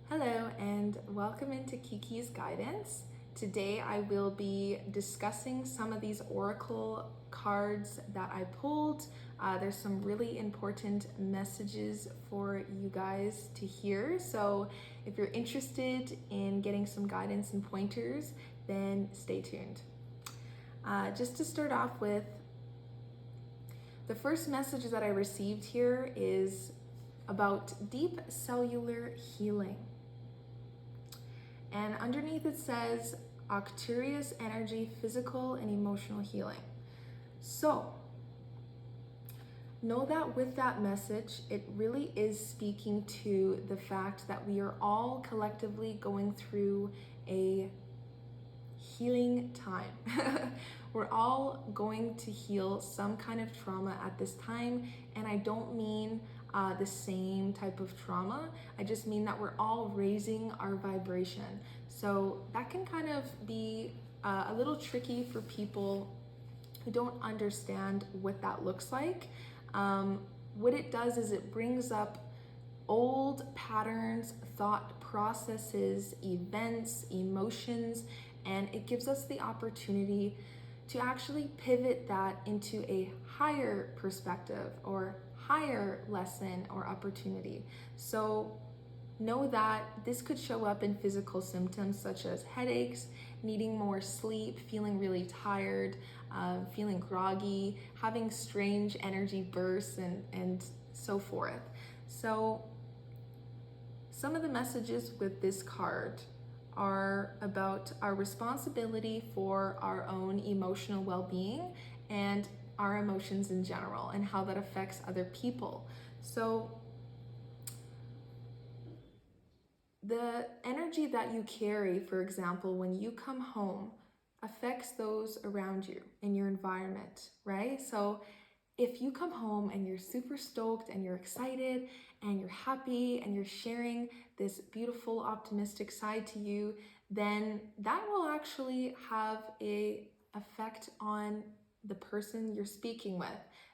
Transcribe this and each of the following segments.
Hello and welcome into Kiki's guidance. Today I will be discussing some of these oracle cards that I pulled. There's some really important messages for you guys to hear. So if you're interested in getting some guidance and pointers, then stay tuned. Just to start off with, the first message that I received here is about deep cellular healing. And underneath it says Sagittarius energy, physical and emotional healing. So know that with that message, it really is speaking to the fact that we are all collectively going through a healing time. We're all going to heal some kind of trauma at this time, and I don't mean the same type of trauma. I just mean that we're all raising our vibration. So that can kind of be a little tricky for people who don't understand what that looks like. What it does is it brings up old patterns, thought processes, events, emotions, and it gives us the opportunity to actually pivot that into a higher perspective or higher lesson or opportunity. So know that this could show up in physical symptoms such as headaches, needing more sleep, feeling really tired, feeling groggy, having strange energy bursts, and so forth. So some of the messages with this card are about our responsibility for our own emotional well-being and our emotions in general and how that affects other people. So the energy that you carry, for example, when you come home affects those around you in your environment, right? So if you come home and you're super stoked and you're excited and you're happy and you're sharing this beautiful optimistic side to you, then that will actually have an effect on the person you're speaking with.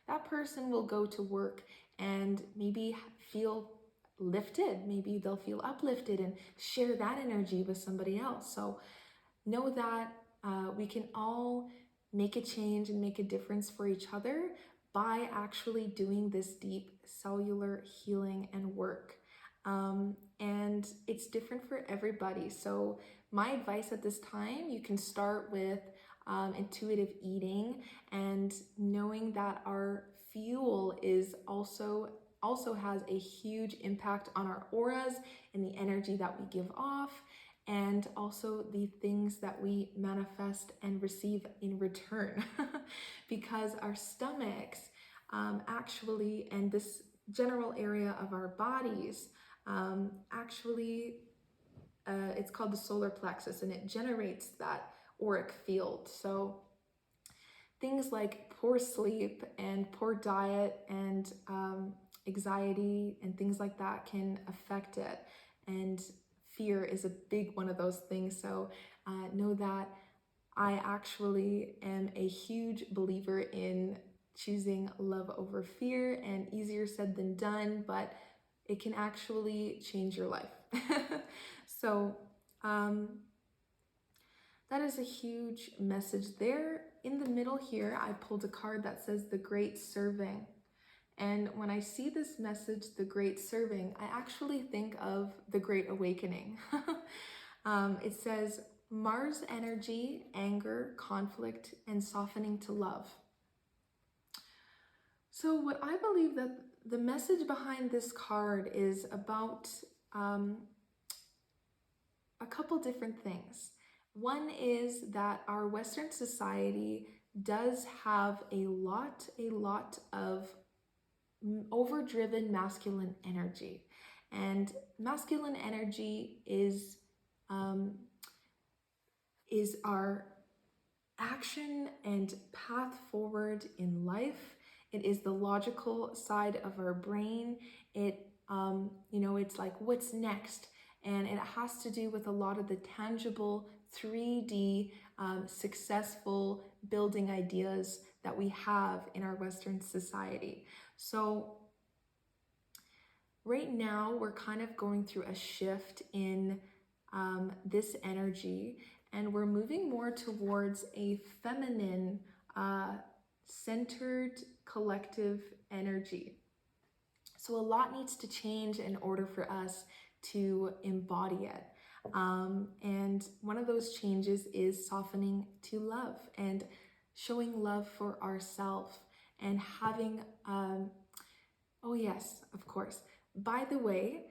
That person will go to work and maybe feel lifted, maybe they'll feel uplifted and share that energy with somebody else. So know that we can all make a change and make a difference for each other by actually doing this deep cellular healing and work. And it's different for everybody. So my advice at this time, you can start with intuitive eating and knowing that our fuel is also has a huge impact on our auras and the energy that we give off, and also the things that we manifest and receive in return. Because our stomachs actually, and this general area of our bodies, actually, it's called the solar plexus, and it generates that auric field. So things like poor sleep and poor diet and anxiety and things like that can affect it. And fear is a big one of those things. So know that I actually am a huge believer in choosing love over fear, and easier said than done, but it can actually change your life. So that is a huge message there. In the middle here, I pulled a card that says the Great Serving. And when I see this message, the Great Serving, I actually think of the Great Awakening. It says Mars energy, anger, conflict, and softening to love. So what I believe that the message behind this card is about a couple different things. One is that our Western society does have a lot of overdriven masculine energy, and masculine energy is our action and path forward in life. It is the logical side of our brain. It it's like, what's next? And it has to do with a lot of the tangible 3D successful building ideas that we have in our Western society. So right now we're kind of going through a shift in this energy, and we're moving more towards a feminine centered collective energy. So a lot needs to change in order for us to embody it. And one of those changes is softening to love and showing love for ourselves and having, oh yes, of course. By the way,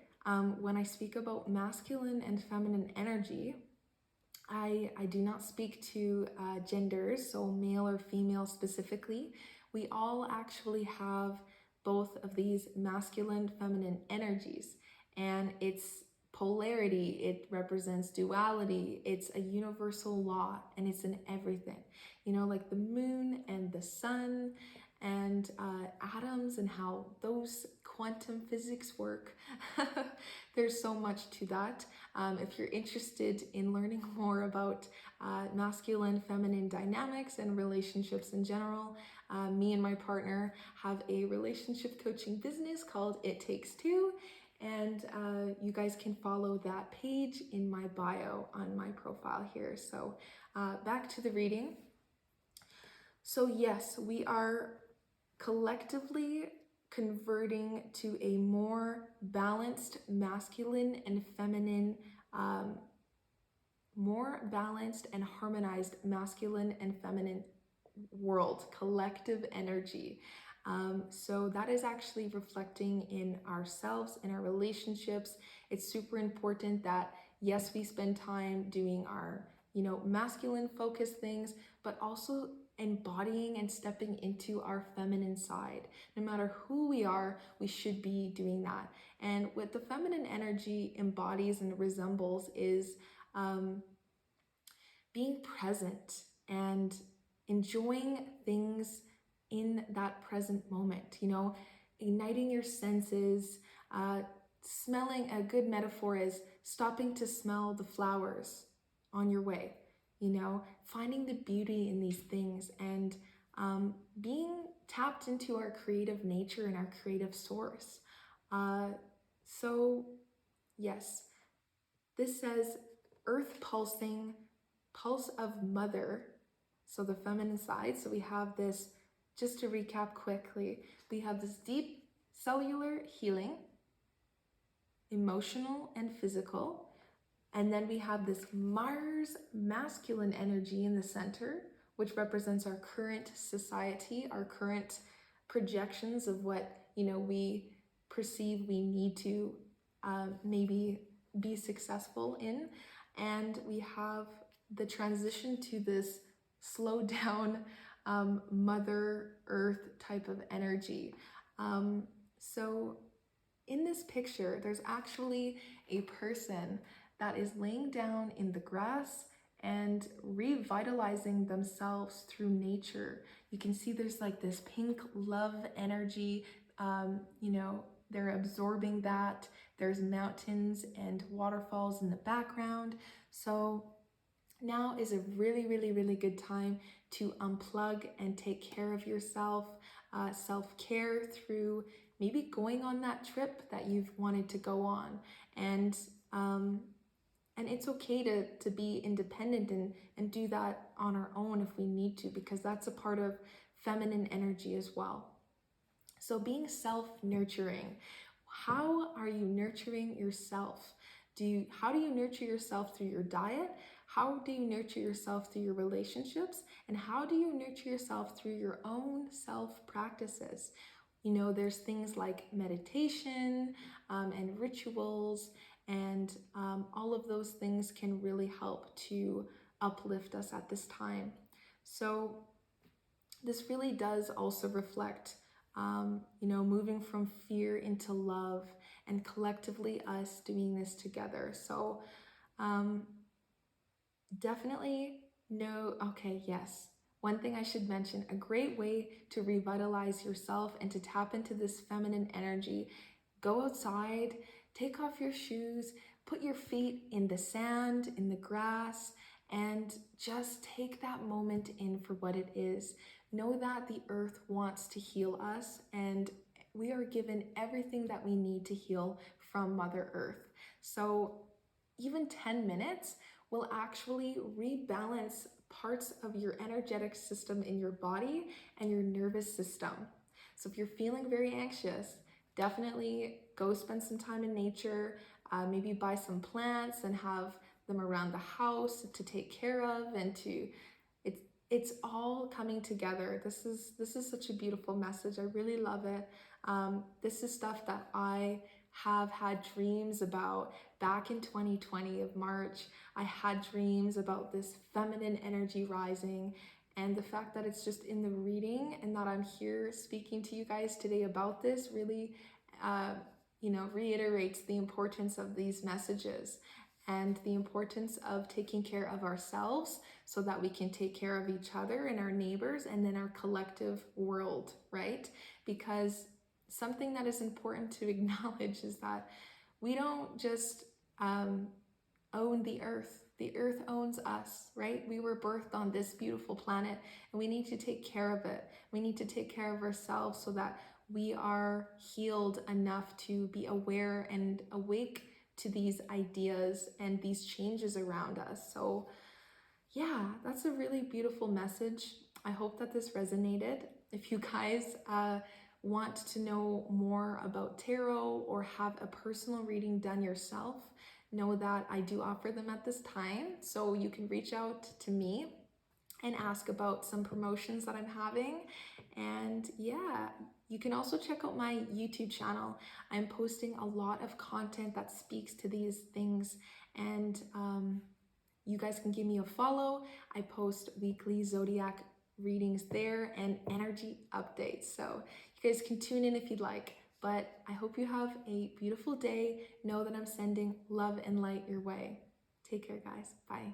when I speak about masculine and feminine energy, I do not speak to genders, so male or female specifically. We all actually have both of these masculine, feminine energies, and it's polarity, it represents duality, it's a universal law, and it's in everything. You know, like the moon and the sun and atoms and how those quantum physics work. There's so much to that. If you're interested in learning more about masculine, feminine dynamics and relationships in general, me and my partner have a relationship coaching business called It Takes Two, and you guys can follow that page in my bio on my profile here. So back to the reading. So yes, we are collectively converting to a more balanced masculine and feminine, more balanced and harmonized masculine and feminine world, collective energy. So that is actually reflecting in ourselves, in our relationships. It's super important that, yes, we spend time doing our, masculine focused things, but also embodying and stepping into our feminine side. No matter who we are, we should be doing that. And what the feminine energy embodies and resembles is being present and enjoying things in that present moment, igniting your senses, smelling. A good metaphor is stopping to smell the flowers on your way, finding the beauty in these things, and being tapped into our creative nature and our creative source. So yes, this says earth pulsing, pulse of mother, so the feminine side. So we have this, just to recap quickly, we have this deep cellular healing, emotional and physical. And then we have this Mars masculine energy in the center, which represents our current society, our current projections of what, we perceive we need to maybe be successful in. And we have the transition to this slow down Mother Earth type of energy. So in this picture, there's actually a person that is laying down in the grass and revitalizing themselves through nature. You can see there's like this pink love energy, they're absorbing that. There's mountains and waterfalls in the background. So now is a really, really, really good time to unplug and take care of yourself, self-care through maybe going on that trip that you've wanted to go on. And it's okay to be independent and do that on our own if we need to, because that's a part of feminine energy as well. So being self-nurturing, how are you nurturing yourself? How do you nurture yourself through your diet? How do you nurture yourself through your relationships? And how do you nurture yourself through your own self-practices? There's things like meditation and rituals, and all of those things can really help to uplift us at this time. So this really does also reflect, moving from fear into love, and collectively us doing this together. So definitely yes. One thing I should mention, a great way to revitalize yourself and to tap into this feminine energy, go outside, take off your shoes, put your feet in the sand, in the grass, and just take that moment in for what it is. Know that the earth wants to heal us, and we are given everything that we need to heal from Mother Earth. So even 10 minutes will actually rebalance parts of your energetic system in your body and your nervous system. So if you're feeling very anxious, definitely go spend some time in nature, maybe buy some plants and have them around the house to take care of, and to it's all coming together. This is such a beautiful message. I really love it. This is stuff that I have had dreams about back in 2020 of March. I had dreams about this feminine energy rising, and the fact that it's just in the reading and that I'm here speaking to you guys today about this really reiterates the importance of these messages and the importance of taking care of ourselves so that we can take care of each other and our neighbors and then our collective world, right? Because something that is important to acknowledge is that we don't just own the earth. The earth owns us, right? We were birthed on this beautiful planet and we need to take care of it. We need to take care of ourselves so that we are healed enough to be aware and awake to these ideas and these changes around us. So yeah, that's a really beautiful message. I hope that this resonated. If you guys want to know more about tarot or have a personal reading done yourself, know that I do offer them at this time. So you can reach out to me and ask about some promotions that I'm having. And yeah, you can also check out my YouTube channel. I'm posting a lot of content that speaks to these things, and you guys can give me a follow. I post weekly zodiac readings there and energy updates. So you guys can tune in if you'd like. But I hope you have a beautiful day. Know that I'm sending love and light your way. Take care, guys. Bye.